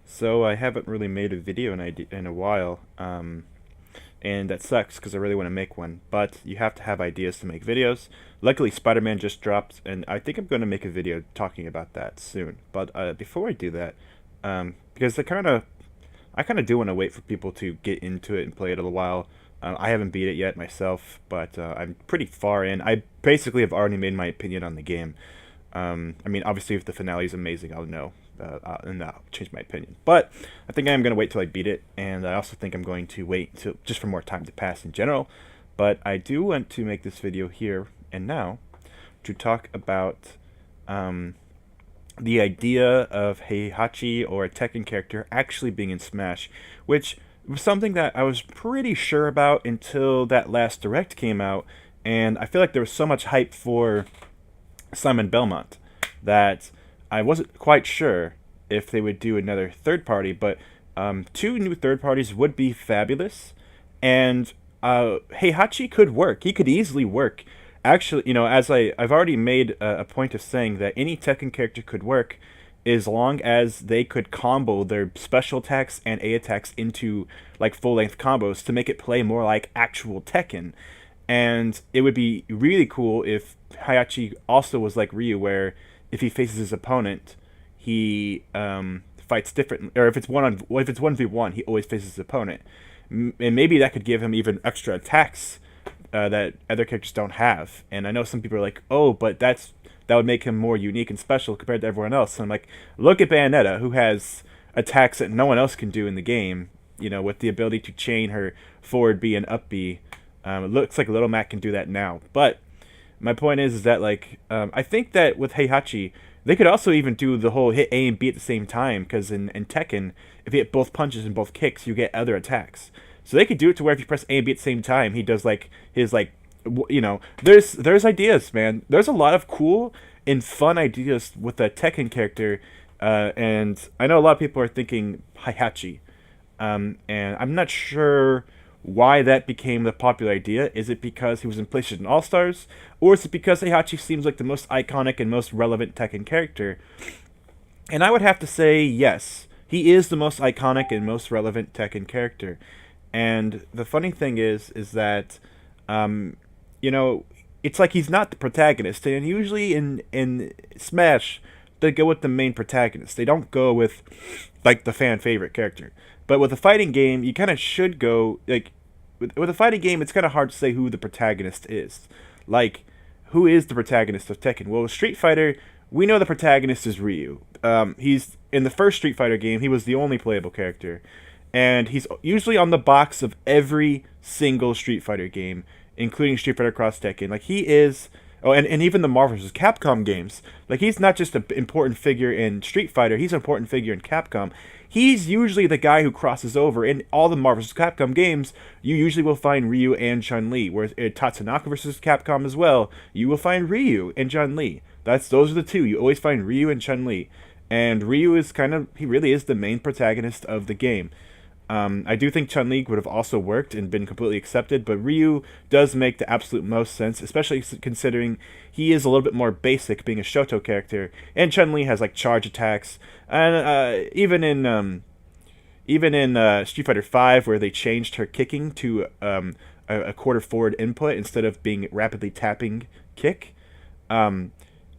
So I haven't really made a video in a while, and that sucks because I really want to make one. But you have to have ideas to make videos. Luckily, Spider-Man just dropped, and I think I'm going to make a video talking about that soon. But before I do that, because I kind of do want to wait for people to get into it and play it a little while. I haven't beat it yet myself, but I'm pretty far in. I basically have already made my opinion on the game. I mean, obviously, if the finale is amazing, I'll know, and I'll change my opinion. But I think I'm going to wait till I beat it, and I also think I'm going to wait till just for more time to pass in general. But I do want to make this video here and now to talk about the idea of Heihachi or a Tekken character actually being in Smash, which was something that I was pretty sure about until that last Direct came out, and I feel like there was so much hype for Simon Belmont that I wasn't quite sure if they would do another third party, but two new third parties would be fabulous, and Heihachi could work. He could easily work. Actually, as I've already made a point of saying that any Tekken character could work as long as they could combo their special attacks and A attacks into like full length combos to make it play more like actual Tekken. And it would be really cool if Heihachi also was like Ryu, where if he faces his opponent, he fights differently, or if it's 1v1, he always faces his opponent, and maybe that could give him even extra attacks that other characters don't have. And I know some people are like, oh, but that would make him more unique and special compared to everyone else. And I'm like, look at Bayonetta, who has attacks that no one else can do in the game. With the ability to chain her forward B and up B. It looks like Little Mac can do that now. But my point is that I think that with Heihachi, they could also even do the whole hit A and B at the same time, because in Tekken, if you hit both punches and both kicks, you get other attacks. So they could do it to where if you press A and B at the same time, he does there's ideas, man. There's a lot of cool and fun ideas with a Tekken character, and I know a lot of people are thinking Heihachi, and I'm not sure why that became the popular idea. Is it because he was in PlayStation All-Stars, or is it because Heihachi seems like the most iconic and most relevant Tekken character? And I would have to say yes, he is the most iconic and most relevant Tekken character. And the funny thing is that, it's like he's not the protagonist. And usually in Smash, they go with the main protagonist. They don't go with, like, the fan favorite character. But with a fighting game, you kind of should go, like, with a fighting game, it's kind of hard to say who the protagonist is. Like, who is the protagonist of Tekken? Well, with Street Fighter, we know the protagonist is Ryu. He's, in the first Street Fighter game, he was the only playable character. And he's usually on the box of every single Street Fighter game, including Street Fighter Cross Tekken. Like, he is... Oh, and even the Marvel vs. Capcom games. Like, he's not just an important figure in Street Fighter, he's an important figure in Capcom. He's usually the guy who crosses over. In all the Marvel vs. Capcom games, you usually will find Ryu and Chun-Li. Whereas in Tatsunaka vs. Capcom as well, you will find Ryu and Chun-Li. Those are the two. You always find Ryu and Chun-Li. And Ryu is he really is the main protagonist of the game. I do think Chun-Li would have also worked and been completely accepted, but Ryu does make the absolute most sense, especially considering he is a little bit more basic, being a Shoto character, and Chun-Li has like charge attacks, and even in Street Fighter V, where they changed her kicking to a quarter forward input instead of being rapidly tapping kick.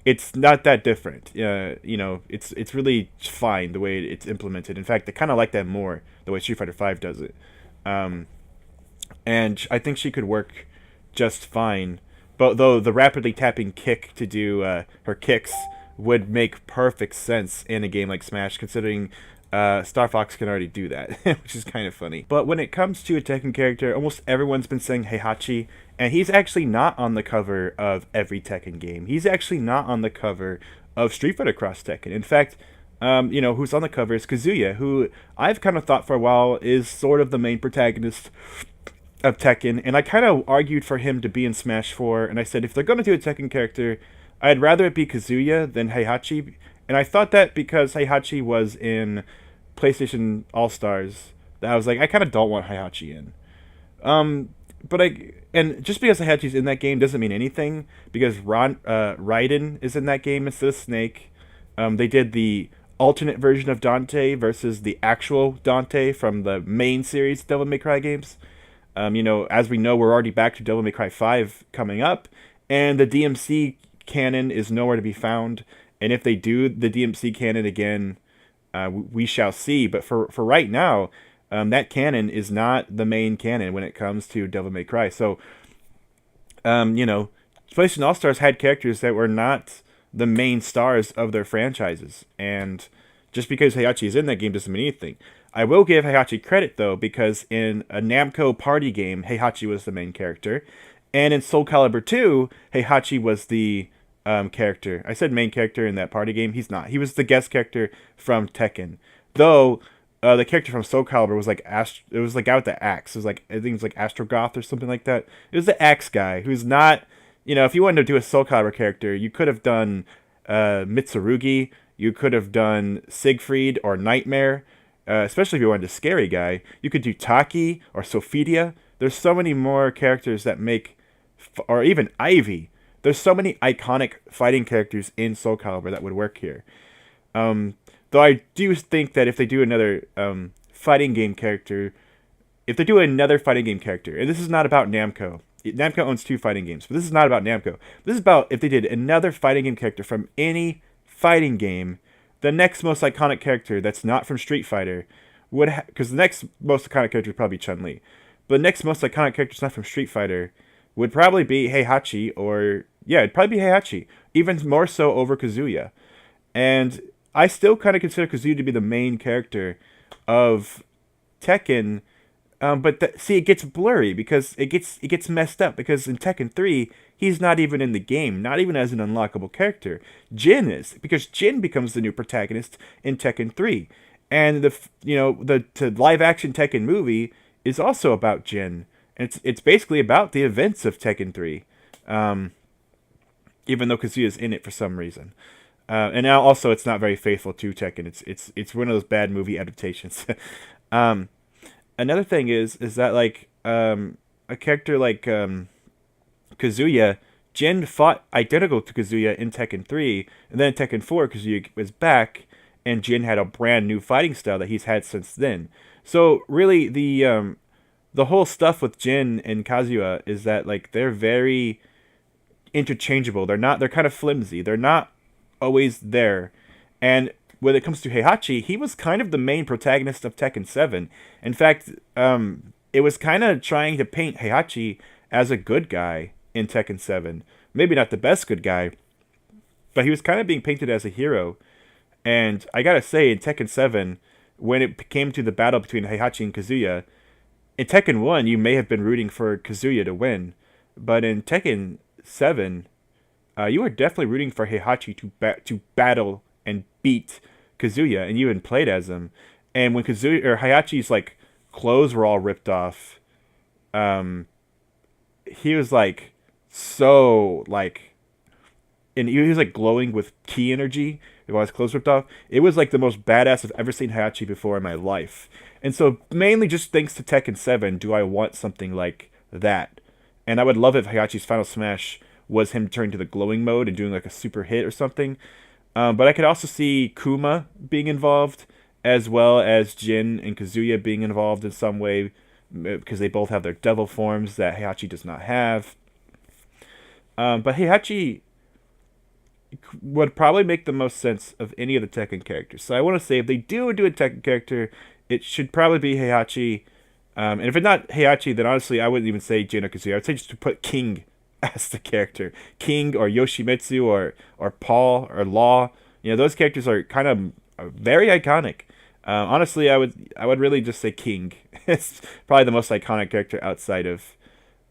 It's not that different. It's really fine the way it's implemented. In fact, I kind of like that more, the way Street Fighter V does it. And I think she could work just fine. But though the rapidly tapping kick to do her kicks would make perfect sense in a game like Smash, considering Star Fox can already do that, which is kind of funny. But when it comes to a Tekken character, almost everyone's been saying Heihachi, and he's actually not on the cover of every Tekken game. He's actually not on the cover of Street Fighter Cross Tekken. In fact, who's on the cover is Kazuya, who I've kind of thought for a while is sort of the main protagonist of Tekken, and I kind of argued for him to be in Smash 4, and I said if they're going to do a Tekken character, I'd rather it be Kazuya than Heihachi, and I thought that because Heihachi was in PlayStation All-Stars, that I was like, I kind of don't want Heihachi in. And just because Heihachi's in that game doesn't mean anything, because Raiden is in that game instead of Snake. They did the alternate version of Dante versus the actual Dante from the main series Devil May Cry games. As we know, we're already back to Devil May Cry 5 coming up, and the DMC canon is nowhere to be found. And if they do the DMC canon again, we shall see. But for right now, that canon is not the main canon when it comes to Devil May Cry. So, PlayStation All Stars had characters that were not the main stars of their franchises, and just because Heihachi is in that game doesn't mean anything. I will give Heihachi credit though, because in a Namco party game, Heihachi was the main character, and in Soul Calibur 2, Heihachi was the character. I said main character in that party game. He's not. He was the guest character from Tekken, though. The character from Soul Calibur was like it was like out with the axe. It was like, I think it was like Astrogoth or something like that. It was the axe guy who's not. If you wanted to do a Soul Calibur character, you could have done Mitsurugi. You could have done Siegfried or Nightmare. Especially if you wanted a scary guy, you could do Taki or Sophidia. There's so many more characters that make, or even Ivy. There's so many iconic fighting characters in Soul Calibur that would work here. Though I do think that if they do another fighting game character, and this is not about Namco. Namco owns 2 fighting games, but this is not about Namco. This is about if they did another fighting game character from any fighting game, the next most iconic character that's not from Street Fighter would, because the next most iconic character would probably be Chun-Li, but the next most iconic character that's not from Street Fighter would probably be Heihachi, it'd probably be Heihachi, even more so over Kazuya. And I still kind of consider Kazuya to be the main character of Tekken, but it gets blurry because it gets messed up, because in Tekken 3 he's not even in the game, not even as an unlockable character. Jin is, because Jin becomes the new protagonist in Tekken 3, and the live action Tekken movie is also about Jin, and it's basically about the events of Tekken 3, even though Kazuya's in it for some reason. And now also it's not very faithful to Tekken. It's one of those bad movie adaptations. Another thing is that like a character like Kazuya, Jin fought identical to Kazuya in Tekken 3, and then in Tekken 4 Kazuya was back, and Jin had a brand new fighting style that he's had since then. So really the whole stuff with Jin and Kazuya is that like they're very interchangeable. They're kind of flimsy. They're not always there. And when it comes to Heihachi, he was kind of the main protagonist of Tekken 7. In fact, it was kind of trying to paint Heihachi as a good guy in Tekken 7. Maybe not the best good guy, but he was kind of being painted as a hero. And I gotta say, in Tekken 7, when it came to the battle between Heihachi and Kazuya, in Tekken 1, you may have been rooting for Kazuya to win, but in Tekken 7, you were definitely rooting for Heihachi to battle and beat Kazuya, and you even played as him. And when Heihachi's like clothes were all ripped off, he was like so like, and he was like glowing with ki energy while his clothes ripped off. It was like the most badass I've ever seen Heihachi before in my life. And so mainly just thanks to Tekken 7 do I want something like that. And I would love if Heihachi's Final Smash was him turning to the glowing mode and doing like a super hit or something. But I could also see Kuma being involved, as well as Jin and Kazuya being involved in some way, because they both have their devil forms that Heihachi does not have. But Heihachi would probably make the most sense of any of the Tekken characters. So I want to say, if they do a Tekken character, it should probably be Heihachi. And if it's not Heihachi, then honestly, I wouldn't even say Jin or Kazuya. I would say just to put King as the character. King or Yoshimitsu or Paul or Law. Those characters are kind of very iconic. Honestly, I would really just say King. It's probably the most iconic character outside of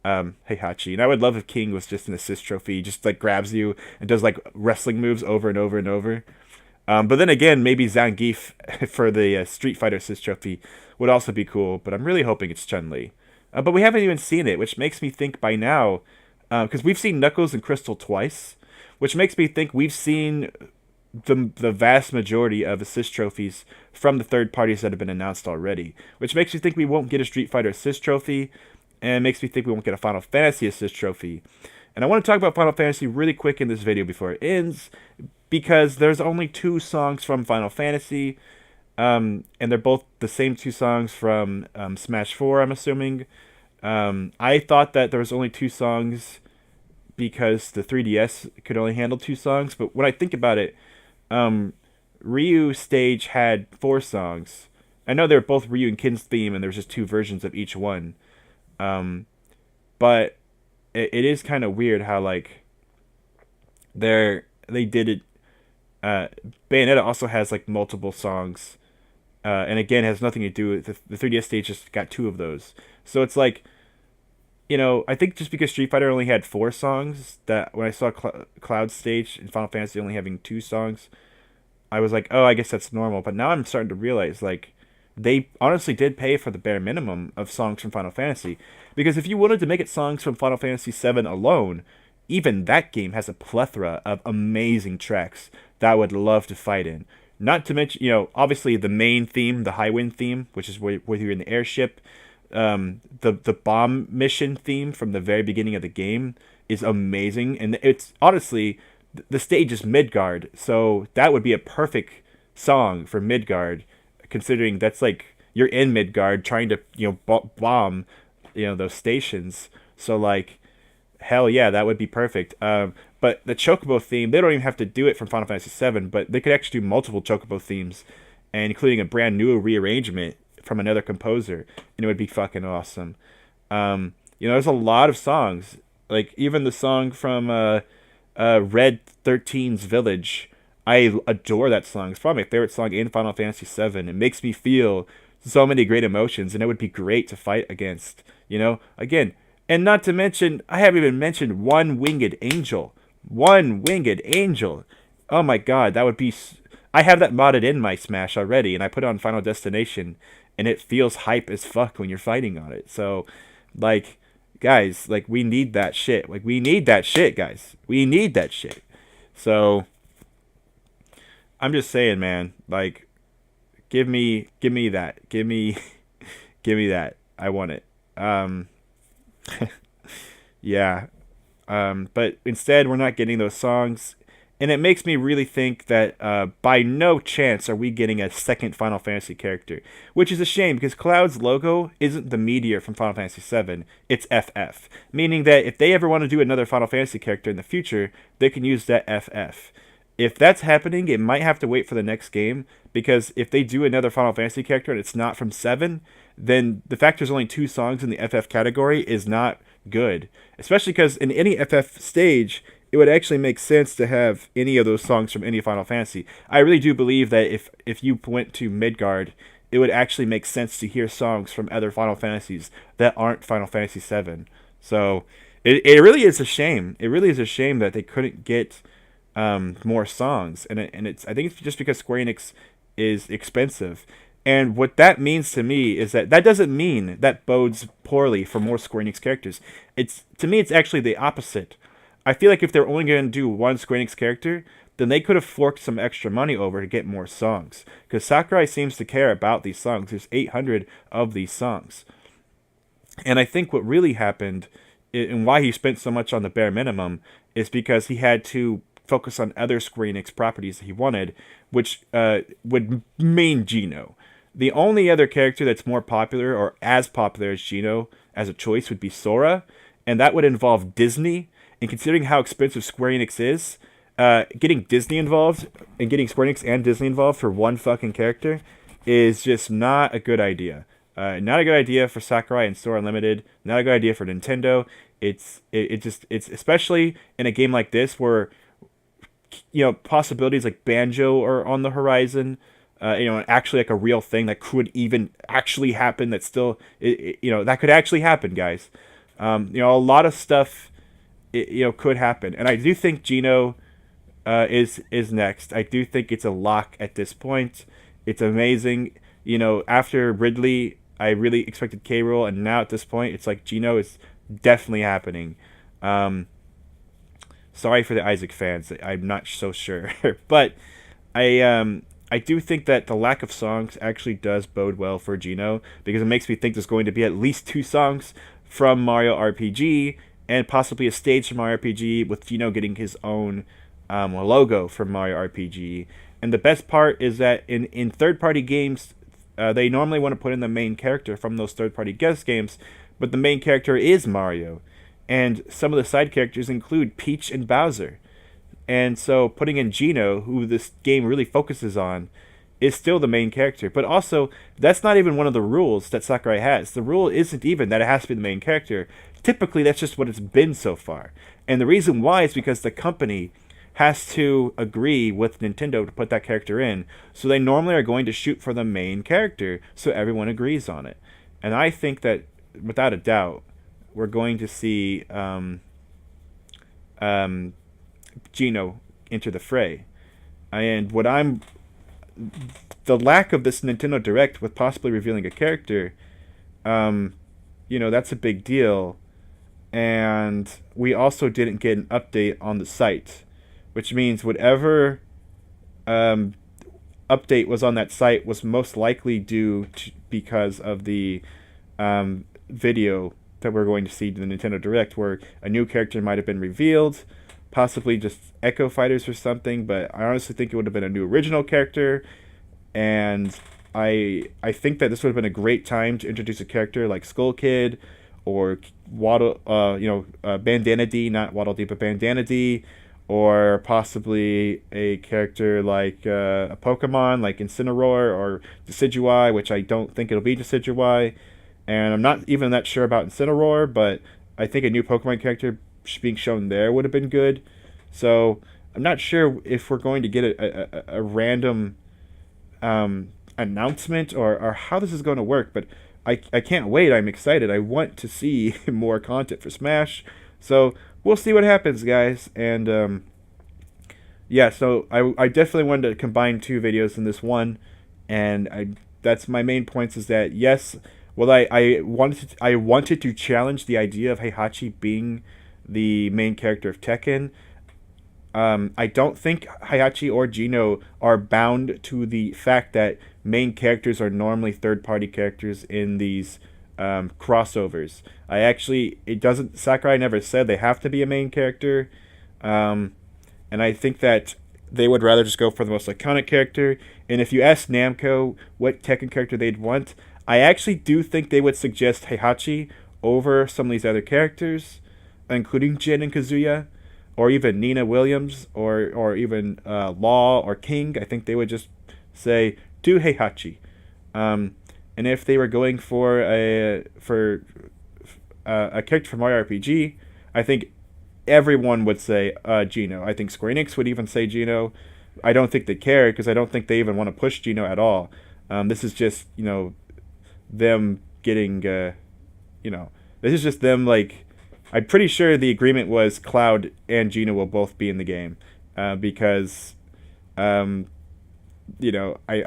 Heihachi. And I would love if King was just an assist trophy, just like grabs you and does like wrestling moves over and over and over. But then again, maybe Zangief for the Street Fighter assist trophy would also be cool. But I'm really hoping it's Chun-Li. But we haven't even seen it, which makes me think by now, because we've seen Knuckles and Crystal twice, which makes me think we've seen the vast majority of assist trophies from the third parties that have been announced already, which makes me think we won't get a Street Fighter assist trophy, and makes me think we won't get a Final Fantasy assist trophy. And I want to talk about Final Fantasy really quick in this video before it ends, because there's only two songs from Final Fantasy, and they're both the same two songs from Smash 4, I'm assuming. I thought that there was only two songs because the 3DS could only handle two songs, but when I think about it, um, Ryu stage had four songs. I know they're both Ryu and Kin's theme, and there's just two versions of each one. Um, but it is kind of weird how like they did it. Uh, Bayonetta also has like multiple songs, and again has nothing to do with the 3DS stage. Just got two of those, so it's like, I think just because Street Fighter only had four songs, that when I saw Cloud stage in Final Fantasy only having two songs, I was like, oh, I guess that's normal. But now I'm starting to realize like they honestly did pay for the bare minimum of songs from Final Fantasy, because if you wanted to make it songs from Final Fantasy VII alone, even that game has a plethora of amazing tracks that I would love to fight in. Not to mention, obviously the main theme, the Highwind theme, which is where you're in the airship. The bomb mission theme from the very beginning of the game is amazing, and it's honestly the stage is Midgard, so that would be a perfect song for Midgard, considering that's like you're in Midgard trying to bomb those stations. So like hell yeah, that would be perfect. But the Chocobo theme, they don't even have to do it from Final Fantasy VII, but they could actually do multiple Chocobo themes, and including a brand new rearrangement from another composer, and it would be fucking awesome. There's a lot of songs, like even the song from Red 13's Village. I adore that song. It's probably my favorite song in Final Fantasy VII. It makes me feel so many great emotions, and it would be great to fight against. Again, and not to mention, I haven't even mentioned One Winged Angel. One Winged Angel. Oh my god, that would be. I have that modded in my Smash already, and I put it on Final Destination, and it feels hype as fuck when you're fighting on it. So, like, guys, like, we need that shit. Like, we need that shit, guys. We need that shit. So, I'm just saying, man. Like, give me that. Give me that. I want it. Yeah. But instead, we're not getting those songs. And it makes me really think that by no chance are we getting a second Final Fantasy character. Which is a shame, because Cloud's logo isn't the meteor from Final Fantasy VII. It's FF. Meaning that if they ever want to do another Final Fantasy character in the future, they can use that FF. If that's happening, it might have to wait for the next game, because if they do another Final Fantasy character and it's not from 7, then the fact there's only 2 songs in the FF category is not good. Especially because in any FF stage, it would actually make sense to have any of those songs from any Final Fantasy. I really do believe that if you went to Midgard, it would actually make sense to hear songs from other Final Fantasies that aren't Final Fantasy VII. So it really is a shame. It really is a shame that they couldn't get more songs, and it's I think it's just because Square Enix is expensive. And what that means to me is that doesn't mean that bodes poorly for more Square Enix characters. To me, it's actually the opposite. I feel like if they're only going to do one Square Enix character, then they could have forked some extra money over to get more songs. Because Sakurai seems to care about these songs. There's 800 of these songs. And I think what really happened, and why he spent so much on the bare minimum, is because he had to focus on other Square Enix properties that he wanted, which would mean Geno. The only other character that's more popular, or as popular as Geno, as a choice, would be Sora, and that would involve Disney. And considering how expensive Square Enix is, getting Disney involved, and getting Square Enix and Disney involved for one fucking character is just not a good idea. Not a good idea for Sakurai and Sora Unlimited. Not a good idea for Nintendo. It's especially in a game like this where possibilities like Banjo are on the horizon. Actually like a real thing that could even actually happen. That still, that could actually happen, guys. A lot of stuff, could happen, and I do think Geno is next. I do think it's a lock at this point. It's amazing. After Ridley, I really expected K. Rool, and now at this point, it's like Geno is definitely happening. Sorry for the Isaac fans. I'm not so sure, but I do think that the lack of songs actually does bode well for Geno, because it makes me think there's going to be at least 2 songs from Mario RPG, and possibly a stage from Mario RPG with Geno getting his own logo for Mario RPG. And the best part is that in third party games, they normally want to put in the main character from those third party guest games, but the main character is Mario. And some of the side characters include Peach and Bowser. And so putting in Geno, who this game really focuses on, is still the main character. But also, that's not even one of the rules that Sakurai has. The rule isn't even that it has to be the main character. Typically, that's just what it's been so far. And the reason why is because the company has to agree with Nintendo to put that character in. So they normally are going to shoot for the main character, so everyone agrees on it. And I think that, without a doubt, we're going to see Geno enter the fray. And the lack of this Nintendo Direct with possibly revealing a character, that's a big deal. And we also didn't get an update on the site, which means whatever update was on that site was most likely because of the video that we're going to see in the Nintendo Direct, where a new character might have been revealed, possibly just Echo Fighters or something, but I honestly think it would have been a new original character, and I think that this would have been a great time to introduce a character like Skull Kid, or Waddle, Bandana D, not Waddle Dee, but Bandana D, or possibly a character like a Pokemon like Incineroar or Decidueye, which I don't think it'll be Decidueye, and I'm not even that sure about Incineroar, but I think a new Pokemon character being shown there would have been good. So I'm not sure if we're going to get a random announcement or how this is going to work, but I can't wait. I'm excited. I want to see more content for Smash. So we'll see what happens, guys. And so I definitely wanted to combine two videos in this one, and that's my main points. Is that yes, well I wanted to challenge the idea of Heihachi being the main character of Tekken. I don't think Heihachi or Geno are bound to the fact that main characters are normally third-party characters in these crossovers. Sakurai never said they have to be a main character, and I think that they would rather just go for the most iconic character. And if you ask Namco what Tekken character they'd want, I actually do think they would suggest Heihachi over some of these other characters, including Jin and Kazuya, or even Nina Williams, or even Law or King. I think they would just say, do Heihachi. And if they were going for a character from Mario RPG, I think everyone would say Geno. I think Square Enix would even say Geno. I don't think they care, because I don't think they even want to push Geno at all. This is just, them getting, this is just them, like, I'm pretty sure the agreement was Cloud and Geno will both be in the game, because, I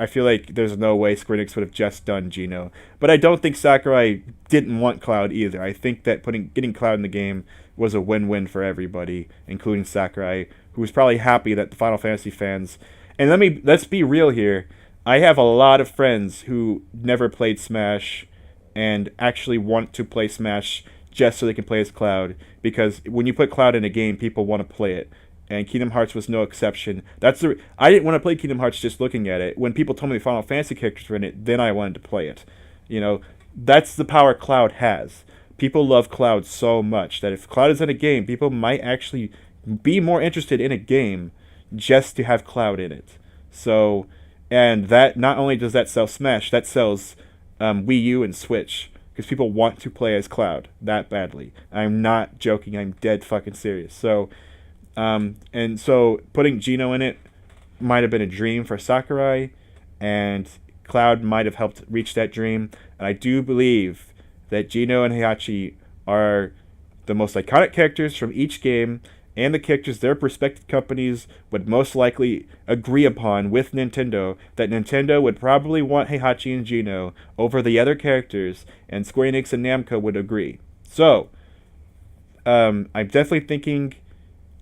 feel like there's no way Square Enix would have just done Geno. But I don't think Sakurai didn't want Cloud either. I think that getting Cloud in the game was a win-win for everybody, including Sakurai, who was probably happy that the Final Fantasy fans... And let's be real here. I have a lot of friends who never played Smash and actually want to play Smash just so they can play as Cloud, because when you put Cloud in a game, people want to play it. And Kingdom Hearts was no exception. I didn't want to play Kingdom Hearts just looking at it. When people told me the Final Fantasy characters were in it, then I wanted to play it. That's the power Cloud has. People love Cloud so much that if Cloud is in a game, people might actually be more interested in a game just to have Cloud in it. So, and that not only does that sell Smash, that sells Wii U and Switch, because people want to play as Cloud that badly. I'm not joking. I'm dead fucking serious. So, and so putting Geno in it might have been a dream for Sakurai, and Cloud might have helped reach that dream. And I do believe that Geno and Heihachi are the most iconic characters from each game, and the characters their respective companies would most likely agree upon with Nintendo, that Nintendo would probably want Heihachi and Geno over the other characters, and Square Enix and Namco would agree. So, I'm definitely thinking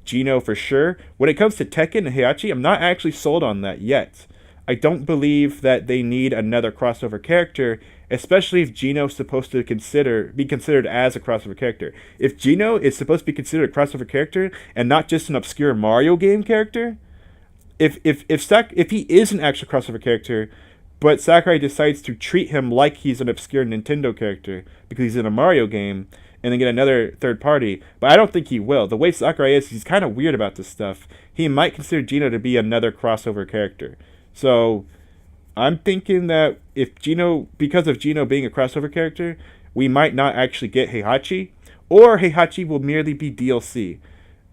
Geno for sure. When it comes to Tekken and Heihachi, I'm not actually sold on that yet. I don't believe that they need another crossover character, especially if Geno is supposed to be considered as a crossover character. If Geno is supposed to be considered a crossover character and not just an obscure Mario game character, if he is an actual crossover character, but Sakurai decides to treat him like he's an obscure Nintendo character because he's in a Mario game, and then get another third party. But I don't think he will. The way Sakurai is, he's kind of weird about this stuff. He might consider Geno to be another crossover character. So I'm thinking that because of Geno being a crossover character, we might not actually get Heihachi, or Heihachi will merely be DLC.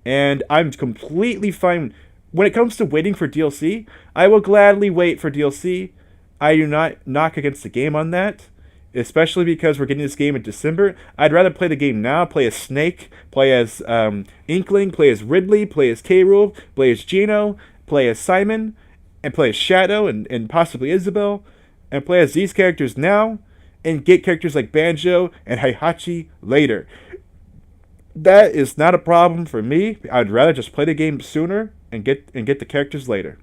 And I'm completely fine. When it comes to waiting for DLC, I will gladly wait for DLC. I do not knock against the game on that, especially because we're getting this game in December. I'd rather play the game now, play as Snake, play as Inkling, play as Ridley, play as K. Rool, play as Geno, play as Simon, and play as Shadow and possibly Isabelle, and play as these characters now, and get characters like Banjo and Heihachi later. That is not a problem for me. I'd rather just play the game sooner and get the characters later.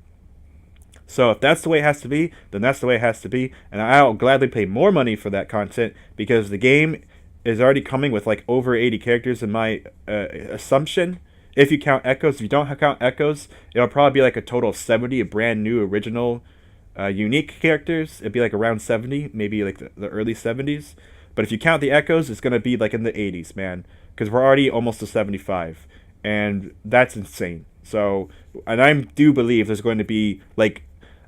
So if that's the way it has to be, then that's the way it has to be, and I'll gladly pay more money for that content because the game is already coming with like over 80 characters in my assumption. If you count echoes, if you don't count echoes, it'll probably be like a total of 70 brand new original unique characters. It'd be like around 70, maybe like the early 70s. But if you count the echoes, it's going to be like in the 80s, man, because we're already almost to 75, and that's insane. So, and I do believe there's going to be like,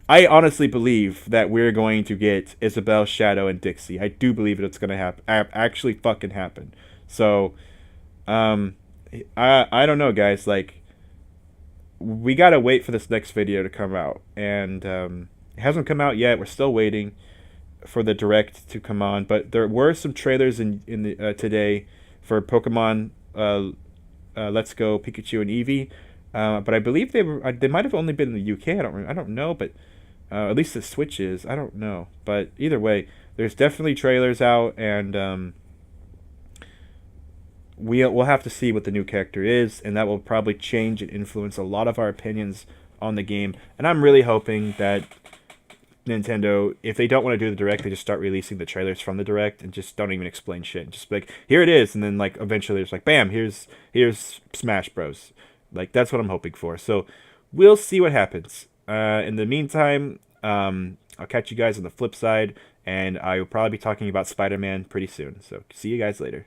I honestly believe that we're going to get Isabelle, Shadow, and Dixie. I do believe it's going to actually fucking happen. So, I don't know, guys. Like, we gotta wait for this next video to come out, and it hasn't come out yet. We're still waiting for the direct to come on. But there were some trailers in the today for Pokemon Let's Go Pikachu and Eevee. But I believe they might have only been in the UK. I don't know, but at least the Switch is. I don't know, but either way, there's definitely trailers out, and we'll have to see what the new character is, and that will probably change and influence a lot of our opinions on the game. And I'm really hoping that Nintendo, if they don't want to do the direct, they just start releasing the trailers from the direct and just don't even explain shit. Just be like, here it is, and then like eventually it's like, bam, here's Smash Bros. Like, that's what I'm hoping for. So we'll see what happens. In the meantime, I'll catch you guys on the flip side, and I will probably be talking about Spider-Man pretty soon. So see you guys later.